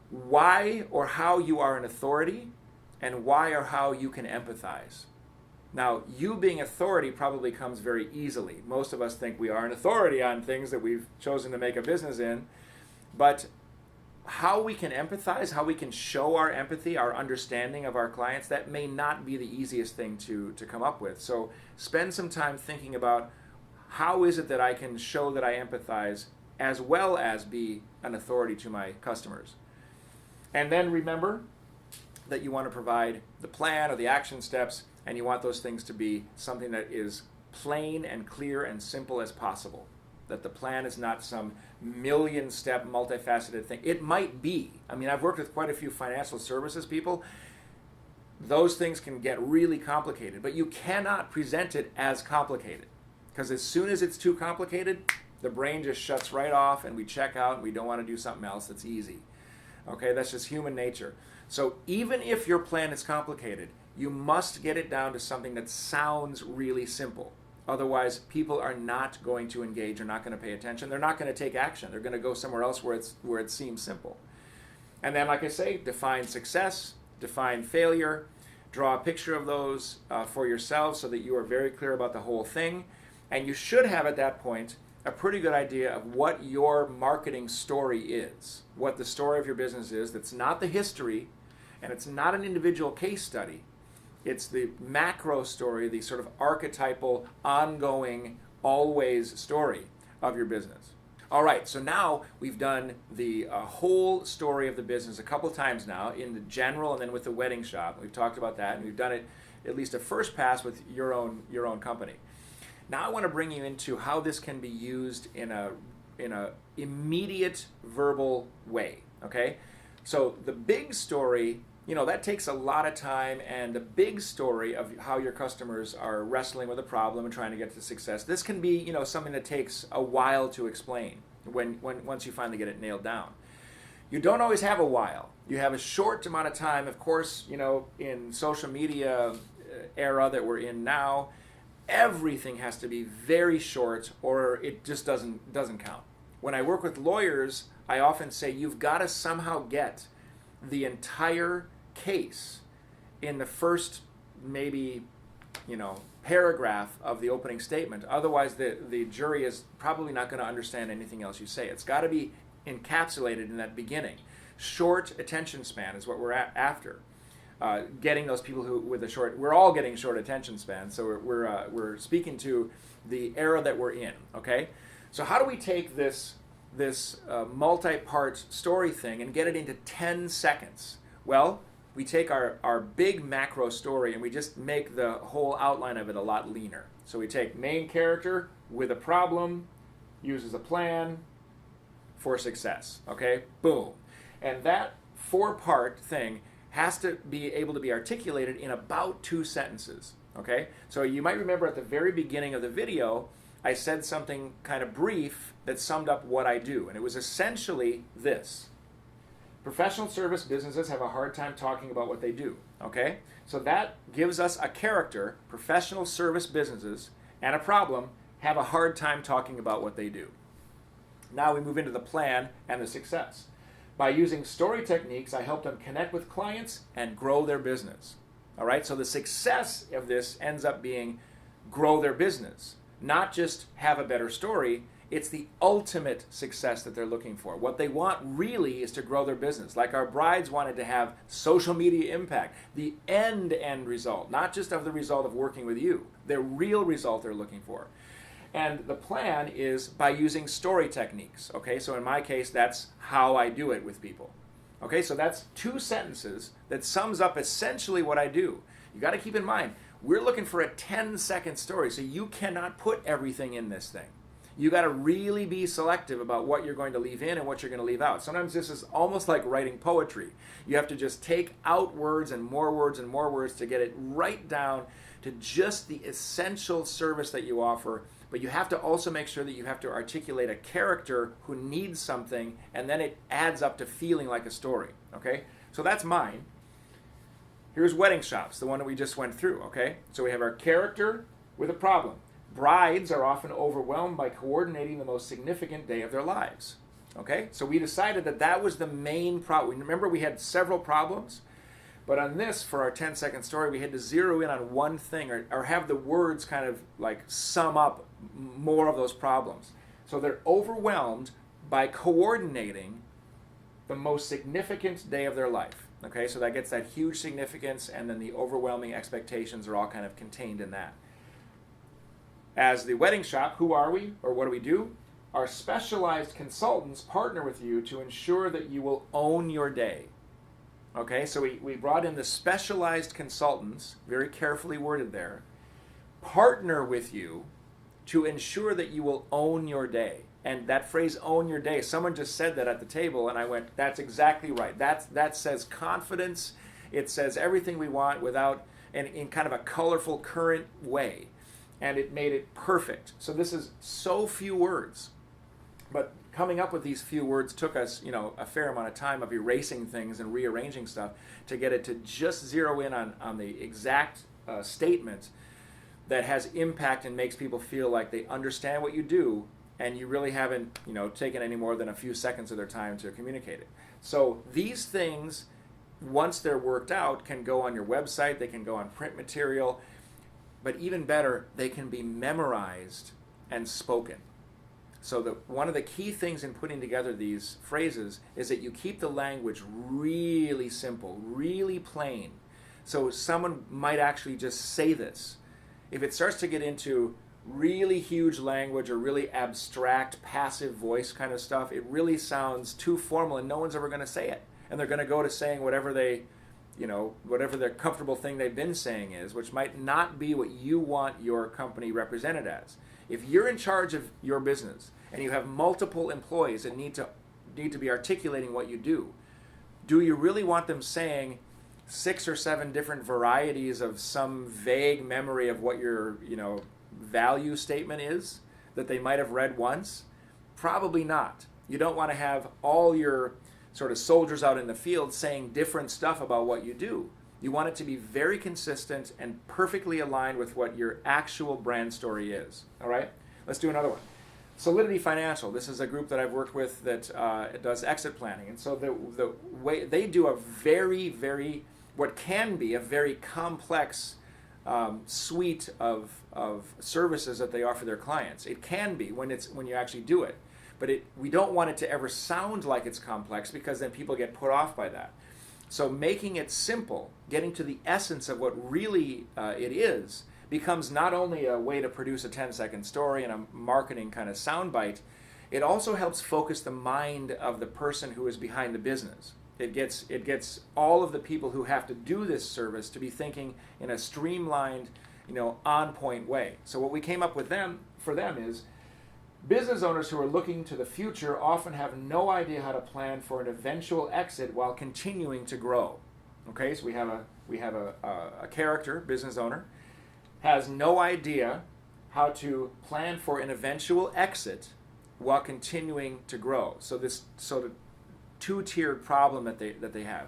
why or how you are an authority, and why or how you can empathize. Now, you being authority probably comes very easily. Most of us think we are an authority on things that we've chosen to make a business in. But how we can empathize, how we can show our empathy, our understanding of our clients, that may not be the easiest thing to come up with. So spend some time thinking about, how is it that I can show that I empathize as well as be an authority to my customers? And then remember that you want to provide the plan or the action steps, and you want those things to be something that is plain and clear and simple as possible. That the plan is not some million-step, multifaceted thing. It might be. I mean, I've worked with quite a few financial services people. Those things can get really complicated, but you cannot present it as complicated. Because as soon as it's too complicated, the brain just shuts right off, and we check out, and we don't want to do something else that's easy. Okay, that's just human nature. So even if your plan is complicated, you must get it down to something that sounds really simple. Otherwise, people are not going to engage, are not going to pay attention, they're not going to take action. They're going to go somewhere else where it seems simple. And then, like I say, define success, define failure, draw a picture of those for yourself so that you are very clear about the whole thing. And you should have at that point a pretty good idea of what your marketing story is, what the story of your business is. That's not the history, and it's not an individual case study. It's the macro story, the sort of archetypal, ongoing, always story of your business. All right, so now we've done the whole story of the business a couple times now, in the general and then with the wedding shop. We've talked about that, and we've done it at least a first pass with your own company. Now I want to bring you into how this can be used in a immediate verbal way. Okay, so the big story, that takes a lot of time, and the big story of how your customers are wrestling with a problem and trying to get to success, this can be, something that takes a while to explain once you finally get it nailed down. You don't always have a while. You have a short amount of time. Of course, in social media era that we're in now, everything has to be very short or it just doesn't count. When I work with lawyers, I often say you've got to somehow get the entire case in the first maybe paragraph of the opening statement. Otherwise the jury is probably not going to understand anything else you say. It's got to be encapsulated in that beginning. Short attention span is what we're after. Getting those people we're all getting short attention spans, so we're speaking to the era that we're in. Okay, so how do we take this multi-part story thing and get it into 10 seconds? Well, we take our big macro story and we just make the whole outline of it a lot leaner. So we take main character with a problem, uses a plan for success. Okay, boom. And that 4-part thing has to be able to be articulated in about 2 sentences. Okay, so you might remember at the very beginning of the video, I said something kind of brief that summed up what I do, and it was essentially this. Professional service businesses have a hard time talking about what they do. Okay, so that gives us a character. Professional service businesses and a problem have a hard time talking about what they do. Now we move into the plan and the success. By using story techniques, I help them connect with clients and grow their business. All right, so the success of this ends up being grow their business, not just have a better story. It's the ultimate success that they're looking for. What they want really is to grow their business. Like our brides wanted to have social media impact, the end result, not just of the result of working with you, the real result they're looking for. And the plan is by using story techniques. Okay, so in my case, that's how I do it with people. Okay, so that's 2 sentences that sums up essentially what I do. You got to keep in mind, we're looking for a 10-second story, so you cannot put everything in this thing. You got to really be selective about what you're going to leave in and what you're going to leave out. Sometimes this is almost like writing poetry. You have to just take out words and more words and more words to get it right down to just the essential service that you offer. But you have to also make sure that you have to articulate a character who needs something, and then it adds up to feeling like a story. Okay, so that's mine. Here's wedding shops, the one that we just went through. Okay, so we have our character with a problem. Brides are often overwhelmed by coordinating the most significant day of their lives. Okay, so we decided that that was the main problem. Remember, we had several problems, but on this, for our 10-second story, we had to zero in on one thing, or have the words kind of like sum up more of those problems. So they're overwhelmed by coordinating the most significant day of their life. Okay, so that gets that huge significance, and then the overwhelming expectations are all kind of contained in that. As the wedding shop, who are we, or what do we do? Our specialized consultants partner with you to ensure that you will own your day. Okay, so we brought in the specialized consultants, very carefully worded there, partner with you to ensure that you will own your day. And that phrase, own your day, someone just said that at the table, and I went, that's exactly right. That says confidence. It says everything we want without, and in kind of a colorful, current way. And it made it perfect. So this is so few words. But coming up with these few words took us, a fair amount of time of erasing things and rearranging stuff to get it to just zero in on the exact statement that has impact and makes people feel like they understand what you do, and you really haven't, taken any more than a few seconds of their time to communicate it. So these things, once they're worked out, can go on your website, they can go on print material, but even better, they can be memorized and spoken. So one of the key things in putting together these phrases is that you keep the language really simple, really plain. So someone might actually just say this. If it starts to get into really huge language or really abstract, passive voice kind of stuff, it really sounds too formal, and no one's ever going to say it. And they're going to go to saying whatever whatever their comfortable thing they've been saying is, which might not be what you want your company represented as. If you're in charge of your business and you have multiple employees that need to be articulating what you do you really want them saying 6 or 7 different varieties of some vague memory of what your value statement is that they might have read once? Probably not. You don't want to have all your sort of soldiers out in the field saying different stuff about what you do. You want it to be very consistent and perfectly aligned with what your actual brand story is. All right? Let's do another one. Solidity Financial. This is a group that I've worked with that does exit planning. And so the way they do a very, what can be a very complex suite of services that they offer their clients. It can be when you actually do it. But we don't want it to ever sound like it's complex, because then people get put off by that. So making it simple, getting to the essence of what really it is, becomes not only a way to produce a 10-second story and a marketing kind of soundbite, it also helps focus the mind of the person who is behind the business. It gets all of the people who have to do this service to be thinking in a streamlined, on-point way. So what we came up with for them is business owners who are looking to the future often have no idea how to plan for an eventual exit while continuing to grow. Okay, so we have a character, business owner, has no idea how to plan for an eventual exit while continuing to grow. So this sort of two-tiered problem that they have.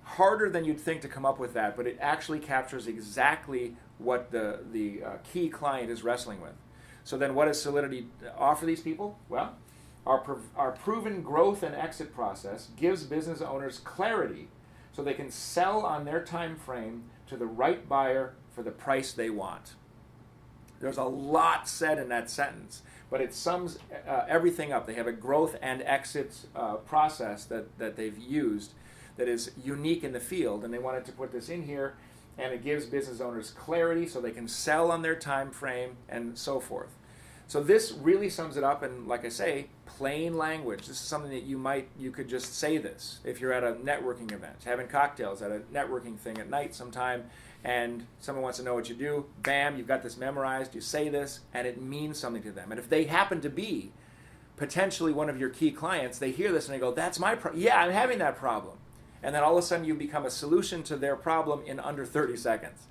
Harder than you'd think to come up with that, but it actually captures exactly what the key client is wrestling with. So then what does Solidity offer these people? Well, our proven growth and exit process gives business owners clarity so they can sell on their time frame to the right buyer for the price they want. There's a lot said in that sentence, but it sums everything up. They have a growth and exit process that they've used that is unique in the field, and they wanted to put this in here, and it gives business owners clarity so they can sell on their time frame and so forth. So this really sums it up in, like I say, plain language. This is something that you could just say this if you're at a networking event, having cocktails at a networking thing at night sometime, and someone wants to know what you do. Bam, you've got this memorized. You say this, and it means something to them. And if they happen to be potentially one of your key clients, they hear this and they go, "That's my problem. Yeah, I'm having that problem." And then all of a sudden you become a solution to their problem in under 30 seconds.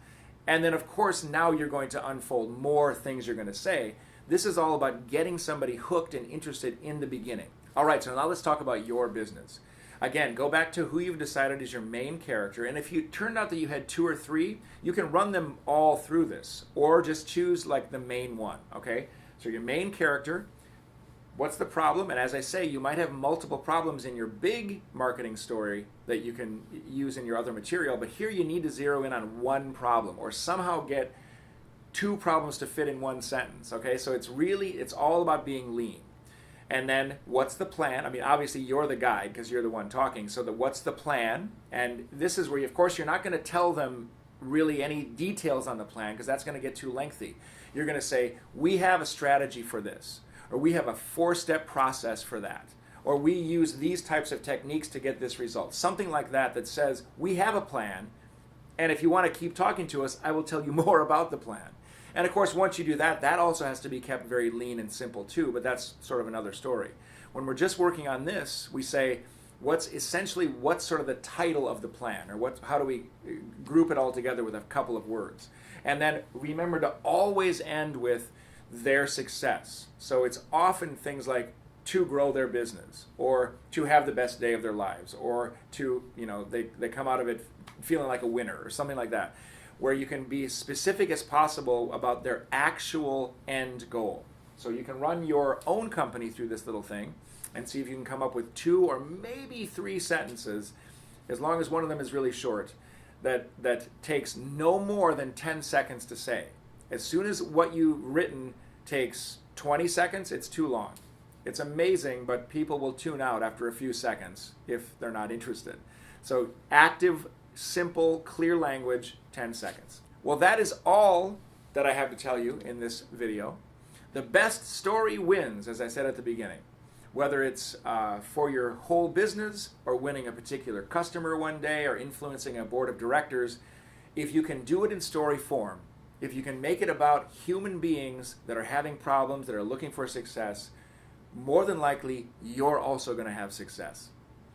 And then, of course, now you're going to unfold more things you're going to say. This is all about getting somebody hooked and interested in the beginning. All right, so now let's talk about your business. Again, go back to who you've decided is your main character. And if you turned out that you had 2 or 3, you can run them all through this. Or just choose like the main one, okay? So your main character, what's the problem? And as I say, you might have multiple problems in your big marketing story that you can use in your other material, but here you need to zero in on one problem or somehow get 2 problems to fit in one sentence, okay? So it's all about being lean. And then what's the plan? I mean, obviously you're the guide because you're the one talking, so what's the plan? And this is where, of course, you're not going to tell them really any details on the plan because that's going to get too lengthy. You're going to say, we have a strategy for this, or we have a 4-step process for that, or we use these types of techniques to get this result. Something like that says, we have a plan, and if you want to keep talking to us, I will tell you more about the plan. And of course, once you do that, that also has to be kept very lean and simple too, but that's sort of another story. When we're just working on this, we say, what's sort of the title of the plan, or how do we group it all together with a couple of words? And then remember to always end with their success. So it's often things like to grow their business, or to have the best day of their lives, or to, they come out of it feeling like a winner, or something like that, where you can be as specific as possible about their actual end goal. So you can run your own company through this little thing and see if you can come up with 2 or maybe 3 sentences, as long as one of them is really short, that takes no more than 10 seconds to say. As soon as what you've written takes 20 seconds, it's too long. It's amazing, but people will tune out after a few seconds if they're not interested. So active, simple, clear language, 10 seconds. Well, that is all that I have to tell you in this video. The best story wins, as I said at the beginning. Whether it's for your whole business, or winning a particular customer one day, or influencing a board of directors, if you can do it in story form, if you can make it about human beings that are having problems, that are looking for success, more than likely you're also going to have success.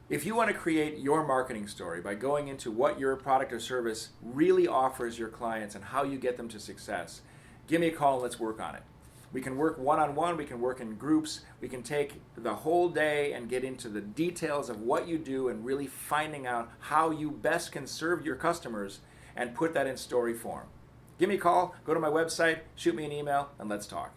If you want to create your marketing story by going into what your product or service really offers your clients and how you get them to success, give me a call and let's work on it. We can work one-on-one, we can work in groups, we can take the whole day and get into the details of what you do and really finding out how you best can serve your customers and put that in story form. Give me a call, go to my website, shoot me an email, and let's talk.